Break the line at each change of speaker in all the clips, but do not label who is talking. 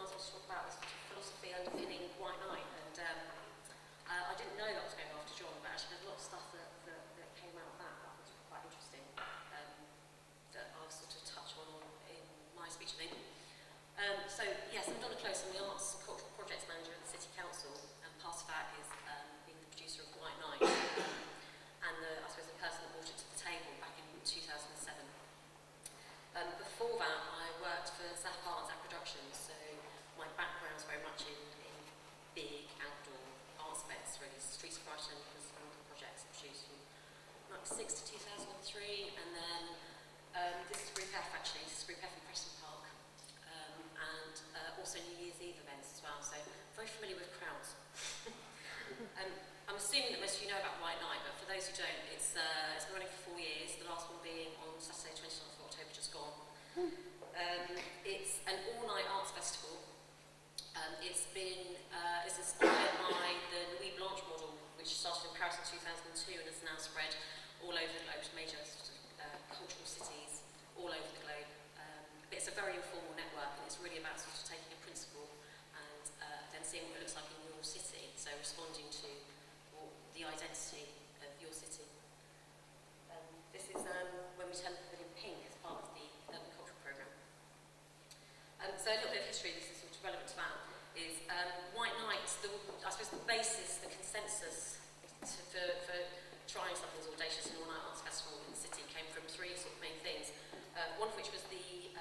I was talking about was philosophy underpinning White Knight, and I didn't know that was going after John, but actually there's a lot of stuff that came out of that was quite interesting, that I'll sort of touch on in my speech, I think. So yes, I'm Donna, I'm the Arts and Cultural Projects Manager at the City Council, and part of that is being the producer of White Knight, and I suppose the person that brought it to the table back in 2007. Before that, I worked for Zap Arts and Productions, so my background's very much in big outdoor arts events, really. Streets of Brighton was one of the projects produced from 1996 to 2003, and then this is Group F actually, this is Group F in Preston Park, and also New Year's Eve events as well, so very familiar with crowds. I'm assuming that most of you know about White Knight, but for those who don't, it's been running for 4 years, the last one being on Saturday 29th of October, just gone. It's an all-night arts festival. It's inspired by the Louis Blanche model, which started in Paris in 2002 and has now spread all over the globe to major sort of, cultural cities all over the globe. But it's a very informal network, and it's really about sort of taking a principle and then seeing what it looks like in your city, so responding to the identity of your city. This is when we turn the pavilion pink as part of the Urban Cultural Programme. So a little bit of history, this is sort of relevant to that, is White Knight, I suppose the basis, the consensus for trying something as audacious as an all-night arts festival in the city came from 3 sort of main things. One of which was the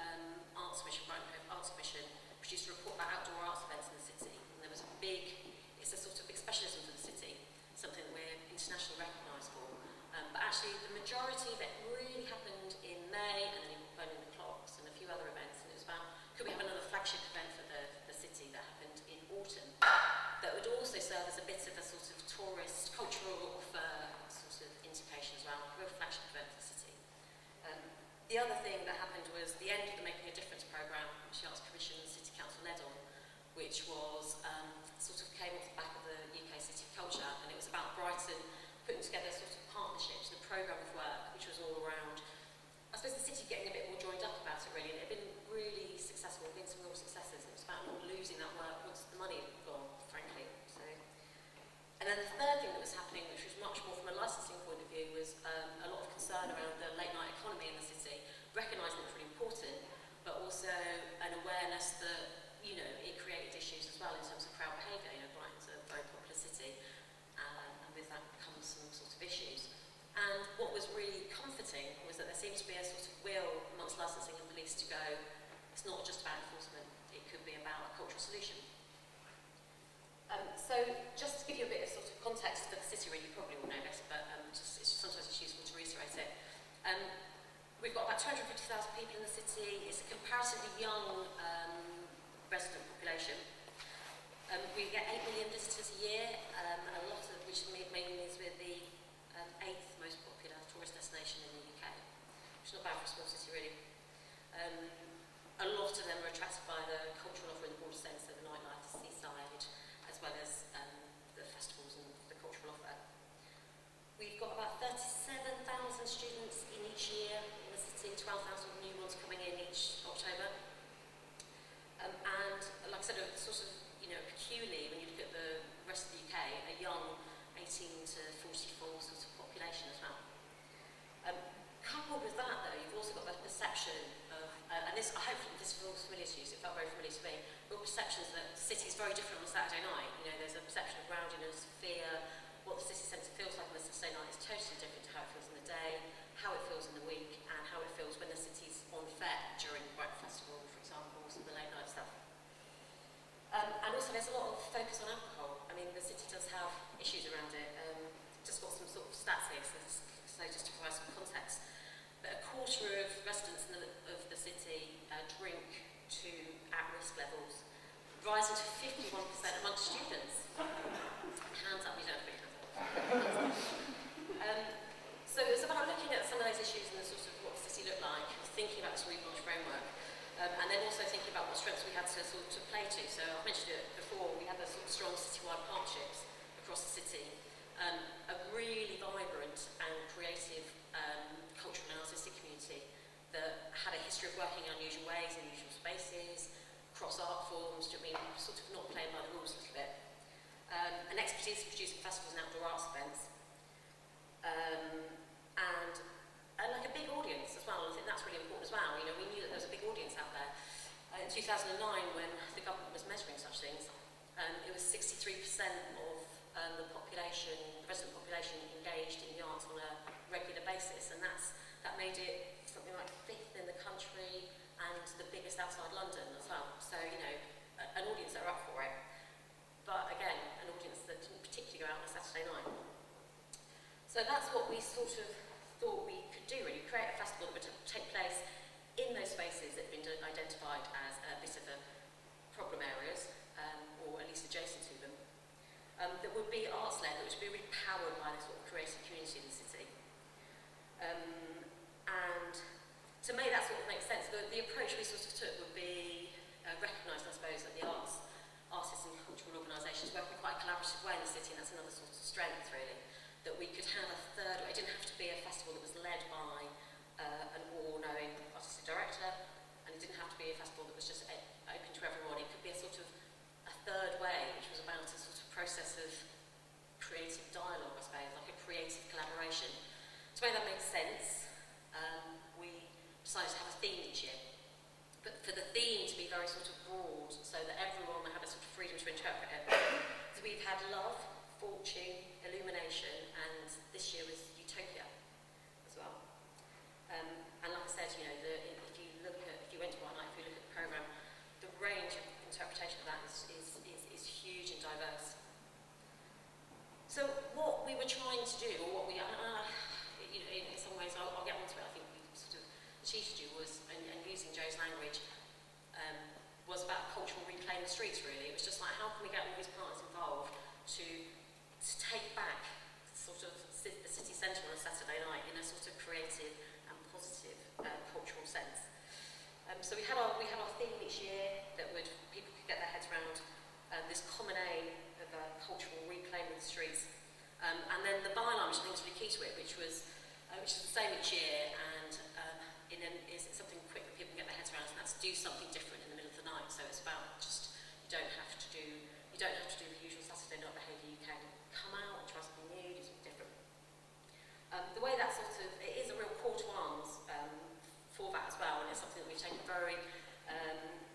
Arts Commission, Brighton and Hove Arts Commission, produced a report about outdoor arts events in the city. And there was a it's a sort of big specialism for the city, something that we're internationally recognised for. But actually the majority of it really happened in May, and then in Burning the Clocks and a few other events, and it was about, could we have another flagship event for the city that happened in autumn that would also serve as a bit of a sort of tourist, cultural sort of indication as well, a real flagship event for the city. The other thing that happened was the end of the Making a Difference programme, which the Arts Commission and the City Council led on, which was sort of came off the back of the UK City of Culture, and it was about Brighton putting together sort of partnerships and a programme of work which was all around, I suppose, the city getting a bit more joined up about it really, and it had been really successful, there had been some real successes, and it was about not losing that work once the money had gone, frankly. So. And then the third thing that was happening, which was much more from a licensing point of view, was a lot of concern around the late night economy in the city, recognising it was really important, but also an awareness that, you know, it created issues as well in terms of crowd behaviour. You know, Brighton's a very popular city, and with that comes some sort of issues. And what was really comforting was that there seems to be a sort of will amongst licensing and police to go, it's not just about enforcement, it could be about a cultural solution. So just to give you a bit of sort of context for the city, really, you probably all know this, but sometimes it's useful to reiterate it. We've got about 250,000 people in the city. It's a comparatively young resident population. We get 8 million visitors a year, a lot of which mainly means we're the 8th most popular tourist destination in the UK, which is not bad for a small city, really. A lot of them are attracted by the cultural offer in the broader sense, so the nightlife, the seaside, as well as the festivals and the cultural offer. We've got about 37,000 students in each year in the city, 12,000 new ones coming in each October. And like I said, sort of, you know, peculiarly when you look at the rest of the UK, a young 18 to 44 sort of population as well. Coupled with that, though, you've also got the perception of, and this, hopefully this feels familiar to you, so it felt very familiar to me, real perceptions that the city is very different on a Saturday night. You know, there's a perception of rowdiness, fear, what the city centre feels like on a Saturday night is totally different to how it feels in the day, how it feels in the week, and how it feels when the city's on foot during the Brighton Festival, for example, some of the late night stuff. And also there's a lot of focus on alcohol. I mean, the city does have issues around it. Just got some sort of stats here, so just to provide some context. But a quarter of residents of the city drink to at-risk levels, rising to 51% amongst students. Hands up, you don't have to put hands up. So it's about looking at some of those issues and the sort of what the city looked like, thinking about this relaunch framework, and then also thinking about what strengths we had to sort of play to. So I've mentioned it before, we had those sort of strong citywide partnerships across the city, a really vibrant and creative cultural and artistic community that had a history of working in unusual ways, in unusual spaces, cross art forms, do you know what I mean, sort of not playing by the rules a little bit. An expertise in producing festivals and outdoor arts events. And like a big audience as well, and I think that's really important as well. You know, we knew that there was a big audience out there. In 2009, when the government was measuring such things, it was 63% of the population, the resident population, engaged in the arts on a regular basis, and that made it something like 5th in the country and the biggest outside London as well. So, you know, an audience that are up for it. But again, an audience that didn't particularly go out on a Saturday night. So that's what we sort of thought we could do, really, create a festival that would take place in those spaces that had been identified as a bit of a problem areas, or at least adjacent to them, that would be arts-led, that would be really powered by the sort of creative community in the city. And to make that sort of make sense, the approach we sort of took would be recognised, I suppose, that the artists and cultural organisations work in quite a collaborative way in the city, and that's another sort of strength, really, that we could have a third way. It didn't have to be a festival that was led by an all-knowing artistic director, and it didn't have to be a festival that was just open to everyone. It could be a sort of a third way, which was about a sort of process of creative dialogue, I suppose, like a creative collaboration. To make that make sense, we decided to have a theme each year, but for the theme to be very sort of broad, so that everyone would have a sort of freedom to interpret it. So we've had love, fortune, illumination, and this year was utopia as well. And like I said, you know, if you went to one night, if you look at the programme, the range of interpretation of that is huge and diverse. So what we were trying to do, or what we, you know, in some ways, I'll get onto it, I think we sort of achieved to do was, and using Joe's language, was about cultural reclaim the streets, really. It was just like, how can we get all these partners involved to take back sort of the city centre on a Saturday night in a sort of creative and positive cultural sense. So we had our theme each year that people could get their heads around this common aim of cultural reclaiming the streets, and then the byline, which I think is really key to it, which is the same each year, and is something quick that people can get their heads around, and that's do something different in the middle of the night. So it's about just you don't have to do the usual Saturday night behaviour. You can come out, try something new, do something different. The way that sort of, it is a real call to arms for that as well, and it's something that we've taken very,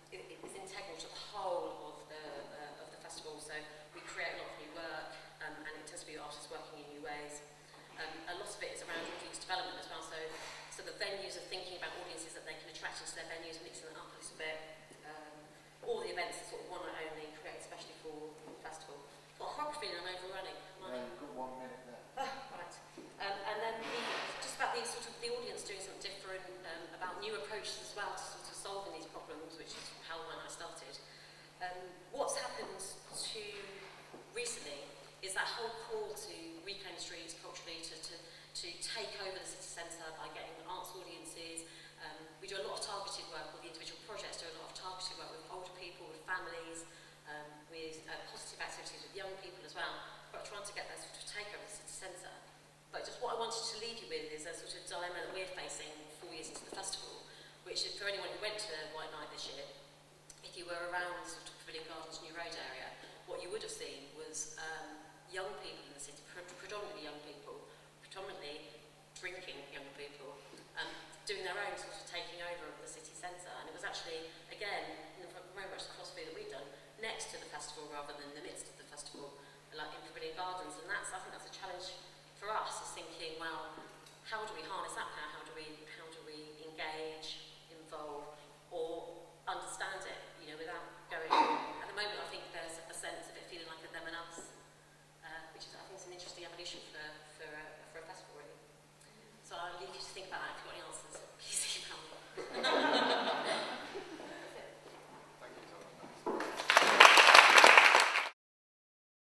it's integral to the whole of the festival. So we create a lot of new work, and it tends to be artists working in new ways. A lot of it is around audience development as well, so the venues are thinking about audiences that they can attract into their venues, mixing it up a little bit. All the events are sort of one night only, created especially for the festival. Got a horrible feeling I'm overrunning.
No, you've got 1 minute there.
Right. And then just about the audience doing something different, about new approaches as well to sort of solving these problems, which is how when I started. What's happened recently is that whole call to reclaim the streets culturally, to take over the city centre by getting arts audiences. We do a lot of targeted work with the individual projects, do a lot of targeted work with older people, with families, with positive activities with young people as well, but trying to get that sort of take over the city centre. But just what I wanted to leave you with is a sort of dilemma that we're facing 4 years into the festival, which for anyone who went to White Night this year, if you were around sort of Pavilion Gardens, New Road area, what you would have seen was young people in the city, predominantly young people, predominantly drinking young people, doing their own sort of taking over of the city centre. And it was actually, again, very much the philosophy that we'd done, next to the festival rather than in the midst of the festival, like in Pavilion Gardens. And I think that's a challenge for us, is thinking, well, how do we harness that power? How do we engage, involve, or understand it, you know, without going. At the moment, I think there's a sense of it feeling like a them and us, which is, I think, is an interesting evolution for a festival, really. So I'll leave you to think about that if you want